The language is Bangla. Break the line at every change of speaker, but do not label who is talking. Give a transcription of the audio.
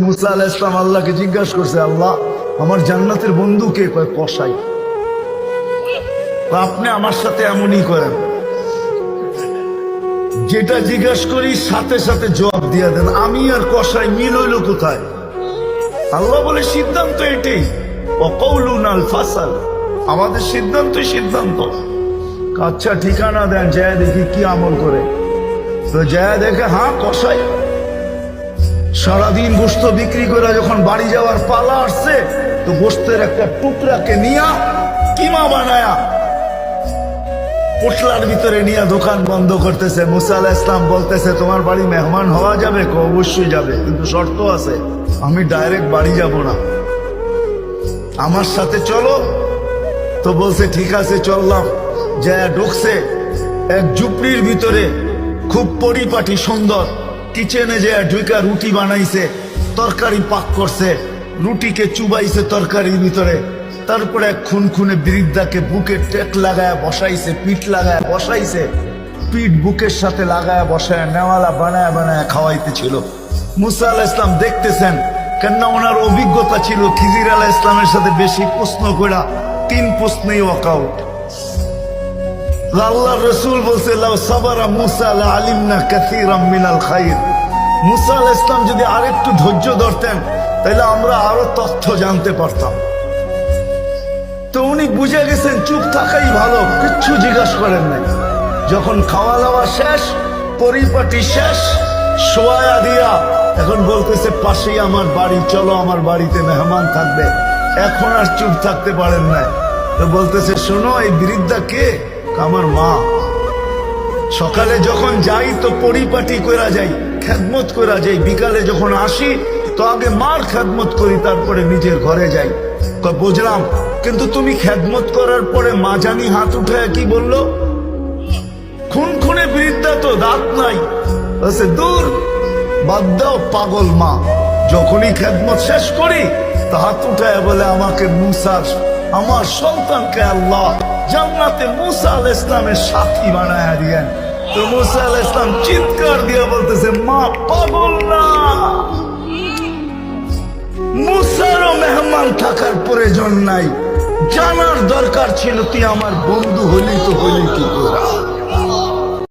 মুসা আলাইহিস সালাম আল্লাহকে জিজ্ঞাসা করছে, আল্লাহ আমার জান্নাতের বন্ধু কে? কয় কসাই। আপনি আমার সাথে এমনই করেন, যেটা জিজ্ঞাসা করি সাথে সাথে জবাব দিয়ে দেন। আমি আর কসাই মিল হইল কোথায়? আল্লাহ বলে সিদ্ধান্ত এটাই, ওয়াকাউলুনাল ফাসাল, আমাদের সিদ্ধান্তই সিদ্ধান্ত। আচ্ছা ঠিকানা দেন, যায় দেখি কি আমল করে। তো যায় দেখে হ্যাঁ কসাই। সারাদিন গোস্ত বিক্রি করে যখন বাড়ি যাওয়ার পালা আসছে, তো গোস্তের একটা টুকরাকে নিয়া কিমা বানায়া পোটলার ভিতরে নিয়ে দোকান বন্ধ করতেছে। মুসা আলাইহিস সালাম বলতেছে, তোমার বাড়ি মেহমান হওয়া যাবে? অবশ্যই যাবে, কিন্তু শর্ত আছে, আমি ডাইরেক্ট বাড়ি যাব না, আমার সাথে চলো। তো বলছে ঠিক আছে চললাম। যায় ঢুকছে এক ঝুপড়ির ভিতরে, খুব পরিপাটি সুন্দর। কিচেনে যে ঢুকা রুটি বানাইছে, তরকারি পাক করছে, রুটিকে চুবাইছে তরকারির ভিতরে। তারপরে এক খুনখুনে বৃদ্ধাকে বুকে টেক লাগায় বসাইছে, পিঠ লাগায় বসাইছে, পিঠ বুকের সাথে লাগায় বসায় নেওয়ালা বানায় বানায় খাওয়াইতেছিল। মুসা আলাইহিস সালাম দেখতেছেন, কেননা ওনার অভিজ্ঞতা ছিল খিজির আলাইহিস সালামের সাথে বেশি প্রশ্ন করা, 3 প্রশ্নেই ওয়াকআউট। আল্লাহর রাসূল বলছে, লাউ সাবারা মুসা লা আলিমনা কাসীরাম মিনাল খায়র। মুসা আলাইহিস সালাম যদি আরেকটু ধৈর্য ধরতেন, তাহলে আমরা আরো তথ্য জানতে পারতাম। তো উনি বুঝে গেছেন চুপ থাকাই ভালো, কিচ্ছু জিজ্ঞাসা করেন নাই। যখন খাওয়া দাওয়া শেষ, পরিপাটি শেষ, শোয়া দিয়া এখন বলতেছে পাশেই আমার বাড়ি, চলো আমার বাড়িতে মেহমান থাকবে। এখন আর চুপ থাকতে পারেন না। তো বলতেছে, শোনো এই বৃদ্ধা কে? আমার মা। সকালে যখন যাই তো পরিপাটি করা যাই, খেদমত করা যাই, বিকালে যখন আসি তো আগে মার খেদমত করি, তারপরে নিজের ঘরে যাই। বুঝলাম, কিন্তু তুমি খেদমত করার পরে মা জানি হাত উঠায় কি বললো? খুনখুনে বৃদ্ধা, তো দাঁত নাই। দূর, বাদ দাও পাগল মা। যখনই খেদমত শেষ করি তো হাত উঠায় বলে, আমাকে মুসার, আমার সন্তানকে আল্লাহ জান্নাতে মুসা আলাইহিস সালামের সাথী বানায়া দিয়েন। তো মুসা আলাইহিস সালাম চিৎকার দিয়ে বলতেছে, মা পাগল না, মুসারও মেহমান থাকার প্রয়োজন নাই, জানার দরকার ছিল তুই আমার বন্ধু হলি তো হলি কি করে।